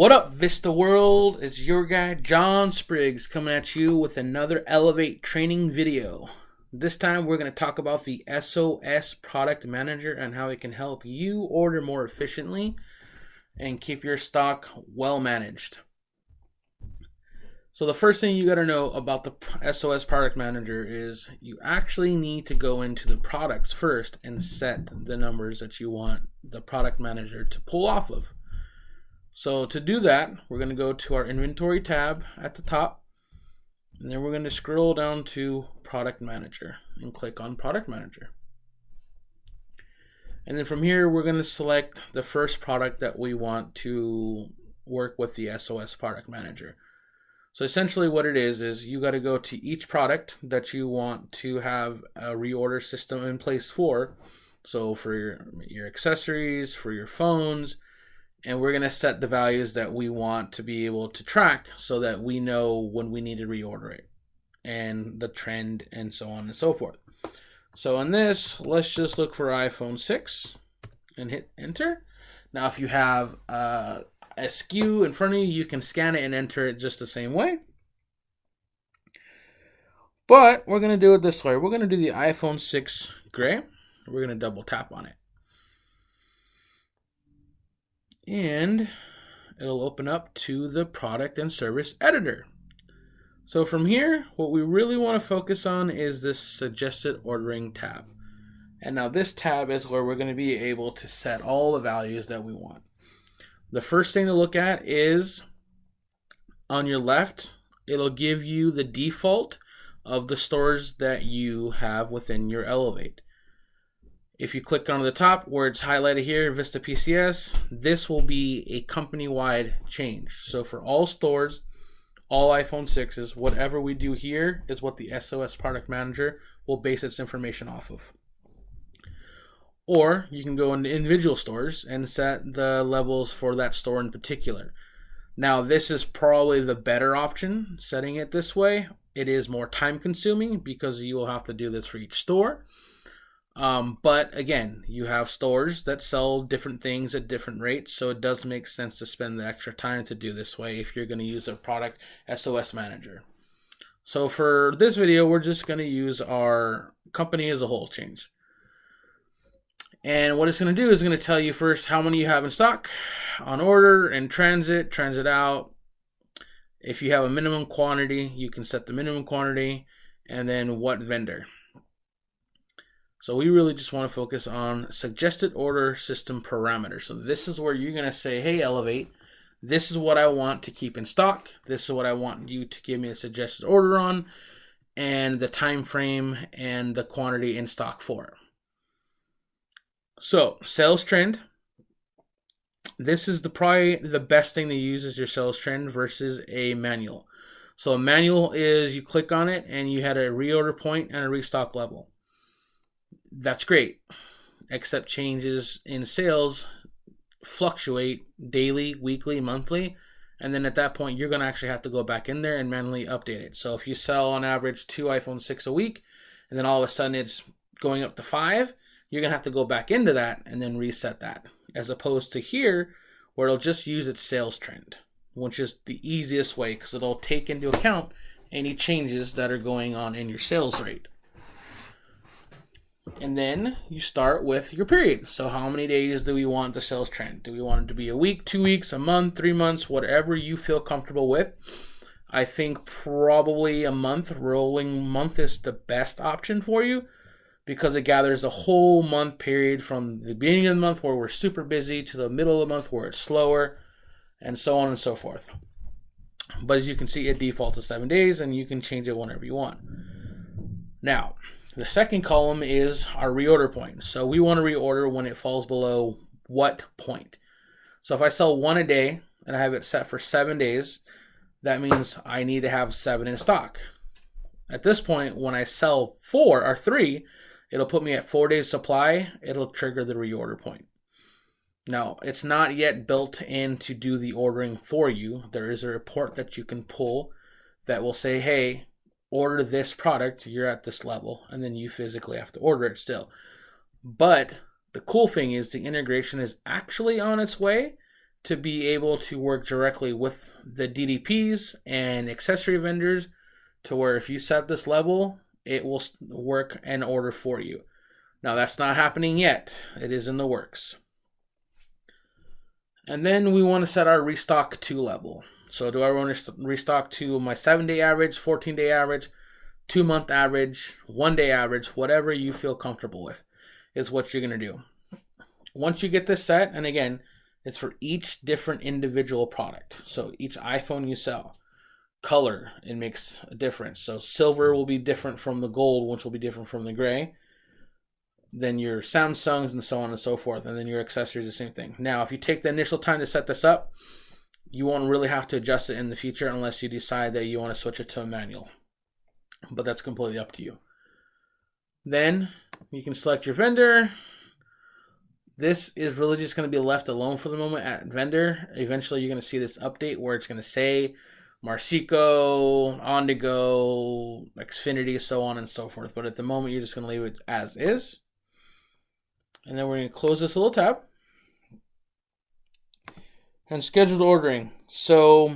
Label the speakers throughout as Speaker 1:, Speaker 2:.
Speaker 1: What up, Vista World? It's your guy, John Spriggs, coming at you with another Elevate training video. This time, we're going to talk about the SOS Product Manager and how it can help you order more efficiently and keep your stock well managed. So the first thing you got to know about the SOS Product Manager is you actually need to go into the products first and set the numbers that you want the Product Manager to pull off of. So to do that, we're going to go to our inventory tab at the top, and then we're going to scroll down to Product Manager and click on Product Manager. And then from here, we're going to select the first product that we want to work with the SOS Product Manager. So essentially what it is you got to go to each product that you want to have a reorder system in place for. So for your accessories, for your phones, and we're going to set the values that we want to be able to track so that we know when we need to reorder it and the trend and so on and so forth. So in this, let's just look for iPhone 6 and hit enter. Now, if you have a SKU in front of you, you can scan it and enter it just the same way. But we're going to do it this way. We're going to do the iPhone 6 gray. We're going to double tap on it. And it'll open up to the product and service editor. So from here, what we really want to focus on is this suggested ordering tab. And now this tab is where we're going to be able to set all the values that we want. The first thing to look at is on your left, it'll give you the default of the stores that you have within your Elevate. If you click on the top where it's highlighted here, Vista PCS, this will be a company-wide change. So for all stores, all iPhone 6s, whatever we do here is what the SOS Product Manager will base its information off of. Or you can go into individual stores and set the levels for that store in particular. Now, this is probably the better option, setting it this way. It is more time consuming because you will have to do this for each store. But again, you have stores that sell different things at different rates, so it does make sense to spend the extra time to do this way if you're going to use a product SOS Manager. So for this video, we're just going to use our company as a whole change. And what it's going to do is going to tell you first how many you have in stock, on order, in transit, transit out. If you have a minimum quantity, you can set the minimum quantity, and then what vendor. So we really just want to focus on suggested order system parameters. So this is where you're going to say, hey, Elevate, this is what I want to keep in stock. This is what I want you to give me a suggested order on, and the time frame and the quantity in stock for it. So sales trend. This is probably the best thing to use is your sales trend versus a manual. So a manual is you click on it and you had a reorder point and a restock level. That's great, except changes in sales fluctuate daily, weekly, monthly, and then at that point you're going to actually have to go back in there and manually update it. So if you sell on average 2 iPhone 6 a week and then all of a sudden it's going up to 5, you're going to have to go back into that and then reset that, as opposed to here where it'll just use its sales trend, which is the easiest way because it'll take into account any changes that are going on in your sales rate. And then you start with your period. So how many days do we want the sales trend? Do we want it to be a week, 2 weeks, a month, 3 months, whatever you feel comfortable with? I think probably a month, rolling month is the best option for you because it gathers a whole month period from the beginning of the month where we're super busy to the middle of the month where it's slower and so on and so forth. But as you can see, it defaults to 7 days and you can change it whenever you want. Now, the second column is our reorder point. So we want to reorder when it falls below what point. So if I sell 1 a day and I have it set for 7 days, that means I need to have 7 in stock. At this point, when I sell 4 or 3, it'll put me at 4 days supply. It'll trigger the reorder point. Now, it's not yet built in to do the ordering for you. There is a report that you can pull that will say, hey, order this product, you're at this level, and then you physically have to order it still. But the cool thing is the integration is actually on its way to be able to work directly with the DDPs and accessory vendors to where if you set this level, it will work and order for you. Now that's not happening yet. It is in the works. And then we want to set our restock to level. So do I want to restock to my 7-day average, 14-day average, 2-month average, 1-day average, whatever you feel comfortable with is what you're going to do. Once you get this set, and again, it's for each different individual product. So each iPhone you sell, color, it makes a difference. So silver will be different from the gold, which will be different from the gray. Then your Samsungs and so on and so forth. And then your accessories, the same thing. Now, if you take the initial time to set this up, you won't really have to adjust it in the future unless you decide that you want to switch it to a manual. But that's completely up to you. Then you can select your vendor. This is really just going to be left alone for the moment at vendor. Eventually, you're going to see this update where it's going to say Marsico, On-to-Go, Xfinity, so on and so forth. But at the moment, you're just going to leave it as is. And then we're going to close this little tab. And scheduled ordering. So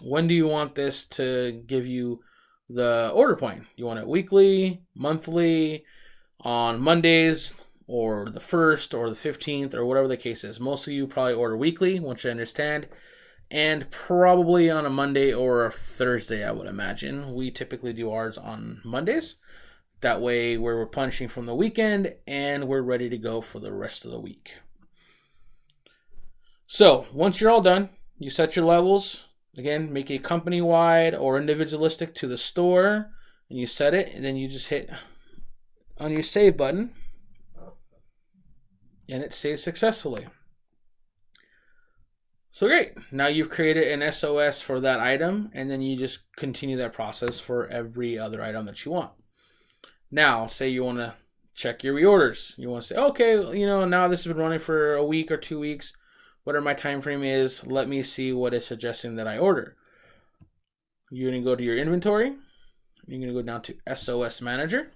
Speaker 1: when do you want this to give you the order point? You want it weekly, monthly, on Mondays, or the 1st or the 15th, or whatever the case is. Most of you probably order weekly, once you understand, and probably on a Monday or a Thursday, I would imagine. We typically do ours on Mondays. That way we're replenishing from the weekend and we're ready to go for the rest of the week. So once you're all done, you set your levels. Again, make a company-wide or individualistic to the store, and you set it, and then you just hit on your save button, and it saves successfully. So great. Now you've created an SOS for that item, and then you just continue that process for every other item that you want. Now, say you want to check your reorders. You want to say, okay, now this has been running for a week or 2 weeks. Whatever my time frame is, let me see what it's suggesting that I order. You're going to go to your inventory. You're going to go down to Sos Manager.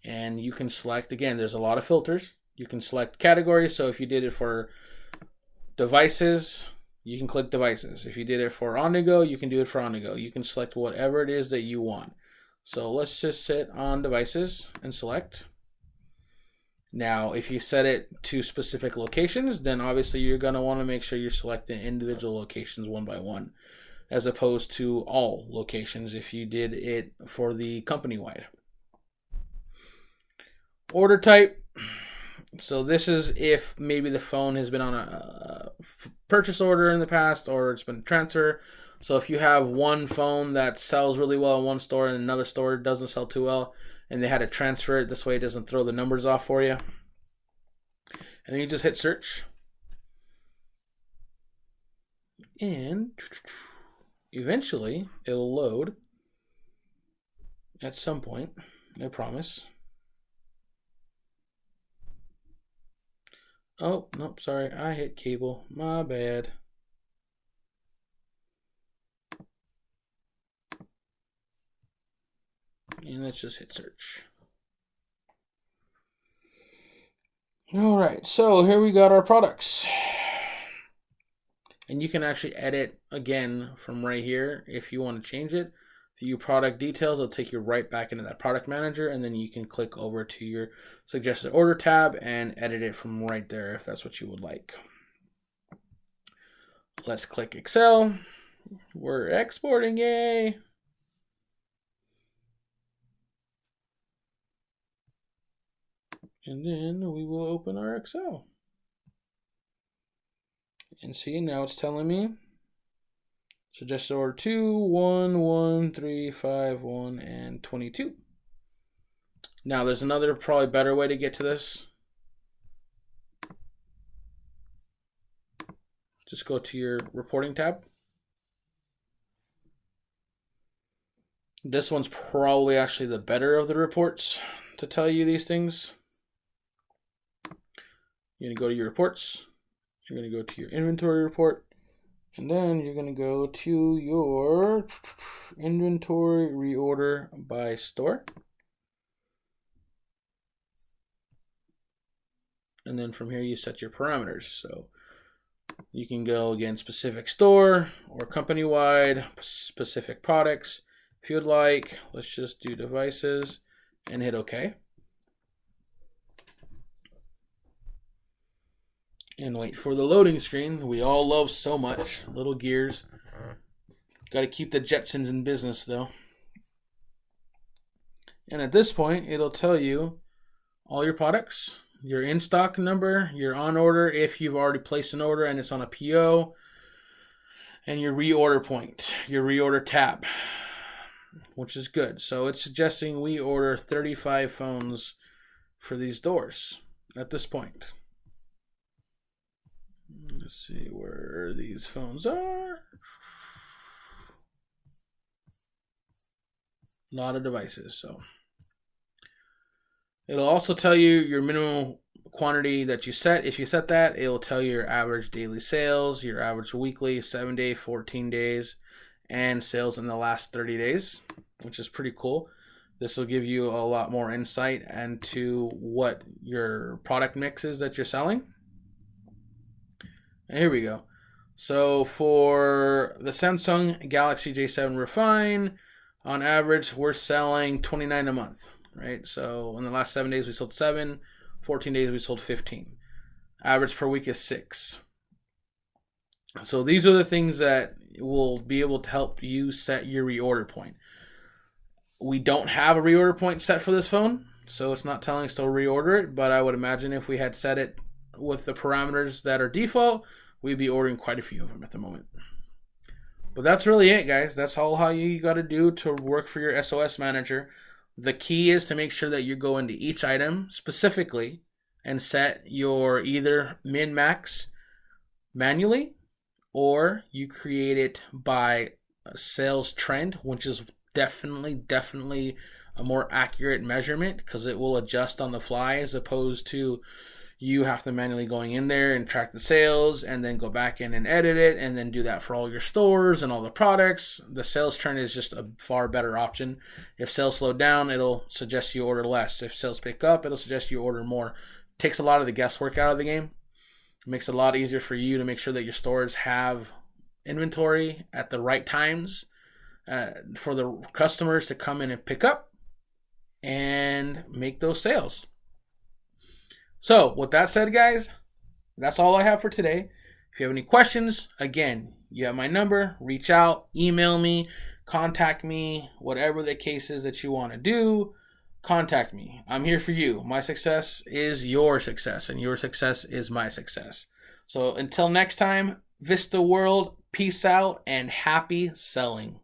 Speaker 1: And you can select, again, there's a lot of filters. You can select categories. So if you did it for devices, you can click devices. If you did it for On-to-Go, you can do it for On-to-Go. You can select whatever it is that you want. So let's just sit on devices and select. Now, if you set it to specific locations, then obviously you're going to want to make sure you're selecting individual locations one by one, as opposed to all locations if you did it for the company-wide. Order type. So this is if maybe the phone has been on a purchase order in the past or it's been transfer. So if you have one phone that sells really well in one store and another store doesn't sell too well, and they had to transfer it, this way it doesn't throw the numbers off for you. And then you just hit search. And eventually it'll load at some point, I promise. Oh, nope, sorry, I hit cable. My bad. And let's just hit search. All right, so here we got our products. And you can actually edit again from right here if you want to change it. View product details, it'll take you right back into that product manager, and then you can click over to your suggested order tab and edit it from right there if that's what you would like. Let's click Excel. We're exporting, yay! And then we will open our Excel. And see, now it's telling me suggested order 2, 1, 1, 3, 5, 1, and 22. Now there's another probably better way to get to this. Just go to your reporting tab. This one's probably actually the better of the reports to tell you these things. You're going to go to your reports. You're going to go to your inventory report. And then you're going to go to your inventory reorder by store. And then from here, you set your parameters. So you can go, again, specific store or company-wide, specific products. If you'd like, let's just do devices and hit OK. And wait for the loading screen. We all love so much. Little gears. Got to keep the Jetsons in business, though. And at this point, it'll tell you all your products, your in-stock number, your on order if you've already placed an order and it's on a PO, and your reorder point, your reorder tab, which is good. So it's suggesting we order 35 phones for these doors at this point. Let's see where these phones are. A lot of devices, so it'll also tell you your minimum quantity that you set. If you set that, it'll tell you your average daily sales, your average weekly, 7-day, 14 days, and sales in the last 30 days, which is pretty cool. This will give you a lot more insight into what your product mix is that you're selling. And here we go. So for the Samsung Galaxy J7 Refine, on average, we're selling 29 a month, right? So in the last 7 days, we sold 7. 14 days, we sold 15. Average per week is 6. So these are the things that will be able to help you set your reorder point. We don't have a reorder point set for this phone, so it's not telling us to reorder it, but I would imagine if we had set it with the parameters that are default, we'd be ordering quite a few of them at the moment. But that's really it, guys. That's all how you got to do to work for your SOS Manager. The key is to make sure that you go into each item specifically and set your either min-max manually, or you create it by a sales trend, which is definitely a more accurate measurement because it will adjust on the fly as opposed to you have to manually going in there and track the sales and then go back in and edit it and then do that for all your stores and all the products. The sales trend is just a far better option. If sales slow down, it'll suggest you order less. If sales pick up, it'll suggest you order more. It takes a lot of the guesswork out of the game. It makes it a lot easier for you to make sure that your stores have inventory at the right times for the customers to come in and pick up and make those sales. So, with that said, guys, that's all I have for today. If you have any questions, again, you have my number. Reach out, email me, contact me, whatever the case is that you want to do, contact me. I'm here for you. My success is your success, and your success is my success. So, until next time, Vista World, peace out, and happy selling.